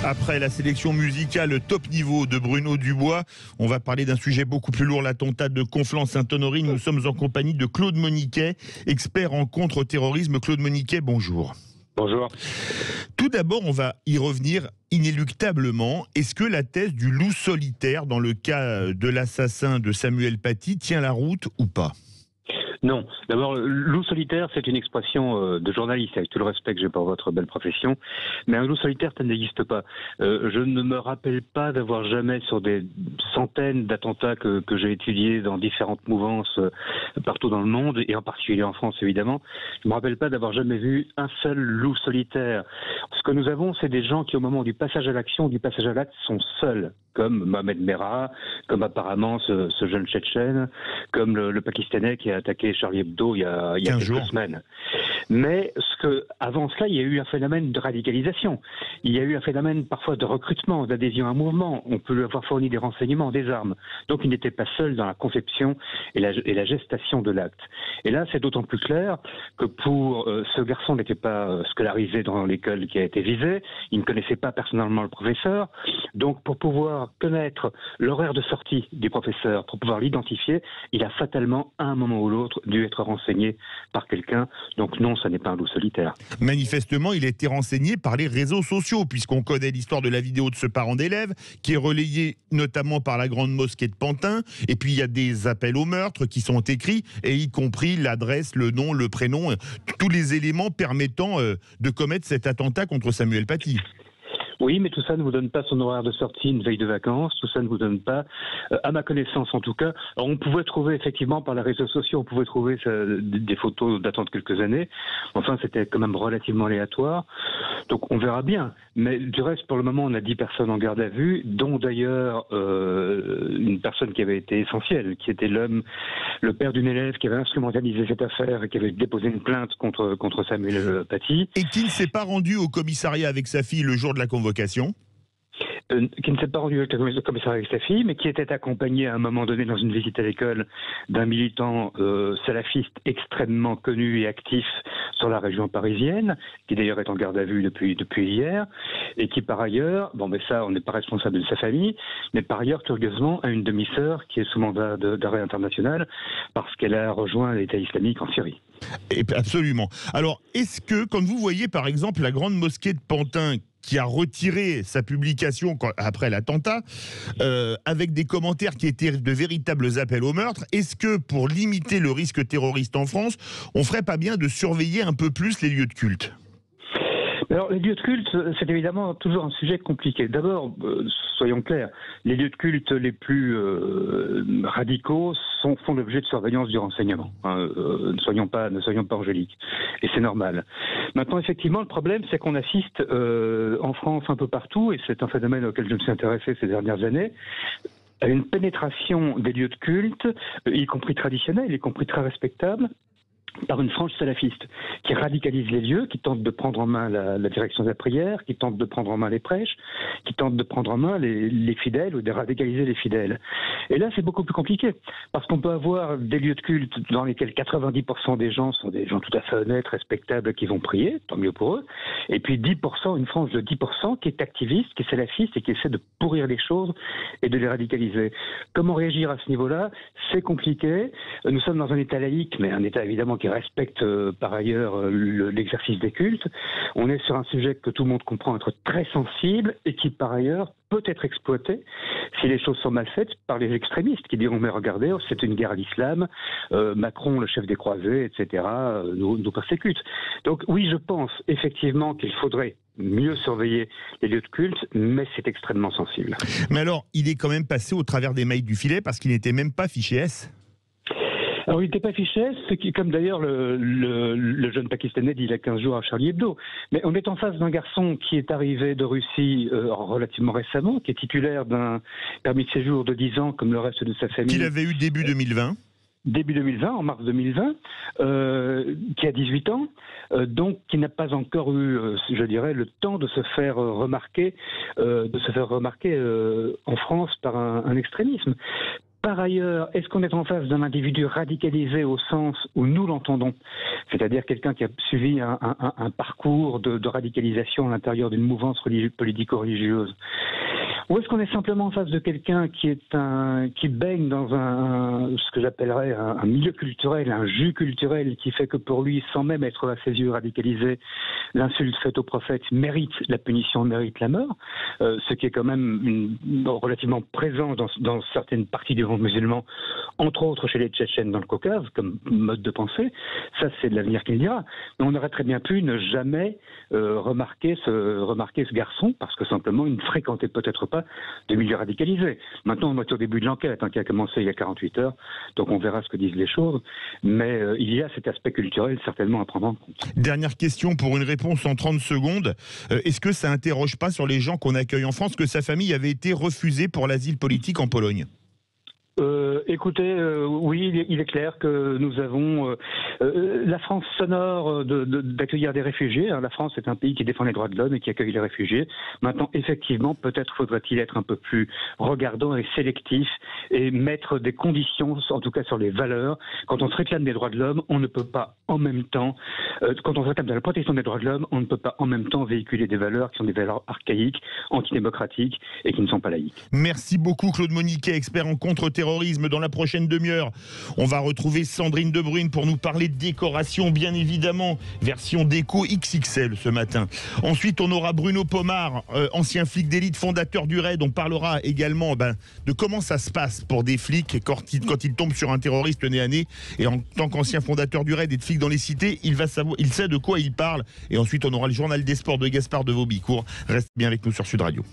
Après la sélection musicale top niveau de Bruno Dubois, on va parler d'un sujet beaucoup plus lourd, l'attentat de Conflans-Sainte-Honorine. Nous sommes en compagnie de Claude Moniquet, expert en contre-terrorisme. Claude Moniquet, bonjour. Bonjour. Tout d'abord, on va y revenir inéluctablement. Est-ce que la thèse du loup solitaire, dans le cas de l'assassin de Samuel Paty, tient la route ou pas ? Non. D'abord, loup solitaire, c'est une expression de journaliste, avec tout le respect que j'ai pour votre belle profession. Mais un loup solitaire, ça n'existe pas. Je ne me rappelle pas d'avoir jamais, sur des centaines d'attentats que j'ai étudiés dans différentes mouvances partout dans le monde, et en particulier en France, évidemment, je ne me rappelle pas d'avoir jamais vu un seul loup solitaire. Ce que nous avons, c'est des gens qui, au moment du passage à l'action, du passage à l'acte, sont seuls, comme Mohamed Merah, comme apparemment ce jeune Tchétchène, comme le Pakistanais qui a attaqué Charlie Hebdo il y a quelques semaines. Mais avant cela, il y a eu un phénomène de radicalisation. Il y a eu un phénomène parfois de recrutement, d'adhésion à un mouvement. On peut lui avoir fourni des renseignements, des armes. Donc il n'était pas seul dans la conception et la gestation de l'acte. Et là, c'est d'autant plus clair que pour ce garçon n'était pas scolarisé dans l'école qui a été visée. Il ne connaissait pas personnellement le professeur. Donc pour pouvoir connaître l'horaire de sortie du professeur, pour pouvoir l'identifier, il a fatalement, à un moment ou l'autre, dû être renseigné par quelqu'un. Donc non, ça n'est pas un loup solitaire. Manifestement, il a été renseigné par les réseaux sociaux, puisqu'on connaît l'histoire de la vidéo de ce parent d'élève, qui est relayée notamment par la grande mosquée de Pantin. Et puis il y a des appels au meurtre qui sont écrits, et y compris l'adresse, le nom, le prénom, tous les éléments permettant de commettre cet attentat contre Samuel Paty. Oui, mais tout ça ne vous donne pas son horaire de sortie une veille de vacances, tout ça ne vous donne pas, à ma connaissance en tout cas. Alors, on pouvait trouver effectivement par les réseaux sociaux, on pouvait trouver des photos datant de quelques années, enfin c'était quand même relativement aléatoire, donc on verra bien. Mais du reste, pour le moment, on a 10 personnes en garde à vue, dont d'ailleurs une personne qui avait été essentielle, qui était le père d'une élève qui avait instrumentalisé cette affaire et qui avait déposé une plainte contre Samuel Paty. Et qui ne s'est pas rendu au commissariat avec sa fille le jour de la convocation. Qui ne s'est pas rendu au commissariat avec sa fille, mais qui était accompagné à un moment donné dans une visite à l'école d'un militant salafiste extrêmement connu et actif sur la région parisienne, qui d'ailleurs est en garde à vue depuis hier, et qui par ailleurs, mais ça on n'est pas responsable de sa famille, mais par ailleurs curieusement a une demi-sœur qui est sous mandat d'arrêt international parce qu'elle a rejoint l'État islamique en Syrie. Et absolument. Alors, est-ce que, quand vous voyez par exemple la grande mosquée de Pantin qui a retiré sa publication après l'attentat, avec des commentaires qui étaient de véritables appels au meurtre, est-ce que pour limiter le risque terroriste en France, on ferait pas bien de surveiller un peu plus les lieux de culte ? Alors, les lieux de culte, c'est évidemment toujours un sujet compliqué. D'abord, soyons clairs, les lieux de culte les plus radicaux font l'objet de surveillance du renseignement. Ne soyons pas angéliques. Et c'est normal. Maintenant, effectivement, le problème, c'est qu'on assiste en France un peu partout, et c'est un phénomène auquel je me suis intéressé ces dernières années, à une pénétration des lieux de culte, y compris traditionnels, y compris très respectables, par une frange salafiste qui radicalise les lieux, qui tente de prendre en main la direction de la prière, qui tente de prendre en main les prêches, qui tente de prendre en main les fidèles ou de radicaliser les fidèles. Et là, c'est beaucoup plus compliqué, parce qu'on peut avoir des lieux de culte dans lesquels 90% des gens sont des gens tout à fait honnêtes, respectables, qui vont prier, tant mieux pour eux, et puis 10%, une frange de 10% qui est activiste, qui est salafiste et qui essaie de pourrir les choses et de les radicaliser. Comment réagir à ce niveau-là ? C'est compliqué. Nous sommes dans un État laïque, mais un État évidemment qui respecte par ailleurs l'exercice des cultes. On est sur un sujet que tout le monde comprend être très sensible et qui par ailleurs peut être exploité si les choses sont mal faites par les extrémistes qui diront mais regardez, c'est une guerre à l'islam, Macron, le chef des croisés, etc., nous persécute. Donc oui, je pense effectivement qu'il faudrait mieux surveiller les lieux de culte, mais c'est extrêmement sensible. Mais alors, il est quand même passé au travers des mailles du filet parce qu'il n'était même pas fiché S. Alors, il n'était pas fiché S, comme d'ailleurs le jeune Pakistanais d'il y a 15 jours à Charlie Hebdo. Mais on est en face d'un garçon qui est arrivé de Russie relativement récemment, qui est titulaire d'un permis de séjour de 10 ans, comme le reste de sa famille. Qu'il avait eu début 2020. Début 2020, en mars 2020, qui a 18 ans, donc qui n'a pas encore eu, je dirais, le temps de se faire remarquer, en France par un extrémisme. Par ailleurs, est-ce qu'on est en face d'un individu radicalisé au sens où nous l'entendons, c'est-à-dire quelqu'un qui a suivi un parcours de radicalisation à l'intérieur d'une mouvance politico-religieuse? Ou est-ce qu'on est simplement en face de quelqu'un qui baigne dans ce que j'appellerais un milieu culturel, un jus culturel qui fait que pour lui, sans même être à ses yeux radicalisé, l'insulte faite au prophète mérite la punition, mérite la mort, ce qui est quand même relativement présent dans certaines parties du monde musulman, entre autres chez les Tchétchènes dans le Caucase, comme mode de pensée. Ça, c'est de l'avenir qui le dira. Mais on aurait très bien pu ne jamais remarquer ce garçon, parce que simplement, il ne fréquentait peut-être pas de milieux radicalisés. Maintenant, on est au début de l'enquête, qui a commencé il y a 48 heures, donc on verra ce que disent les choses, mais il y a cet aspect culturel certainement à prendre en compte. Dernière question pour une réponse en 30 secondes. Est-ce que ça interroge pas sur les gens qu'on accueille en France que sa famille avait été refusée pour l'asile politique en Pologne ? Écoutez, oui, il est clair que nous avons la France s'honore d'accueillir des réfugiés. La France est un pays qui défend les droits de l'homme et qui accueille les réfugiés. Maintenant, effectivement, peut-être faudrait-il être un peu plus regardant et sélectif et mettre des conditions, en tout cas sur les valeurs. Quand on se réclame des droits de l'homme, on ne peut pas en même temps, quand on se réclame de la protection des droits de l'homme, on ne peut pas en même temps véhiculer des valeurs qui sont des valeurs archaïques, antidémocratiques et qui ne sont pas laïques. Merci beaucoup Claude Moniquet, expert en contre-terrorisme. Dans la prochaine demi-heure, on va retrouver Sandrine Debrune pour nous parler de décoration, bien évidemment, version déco XXL ce matin. Ensuite, on aura Bruno Pomar, ancien flic d'élite, fondateur du RAID. On parlera également de comment ça se passe pour des flics quand ils tombent sur un terroriste nez à nez. Et en tant qu'ancien fondateur du RAID et de flic dans les cités, il sait de quoi il parle. Et ensuite, on aura le journal des sports de Gaspard de Vaubicourt. Reste bien avec nous sur Sud Radio.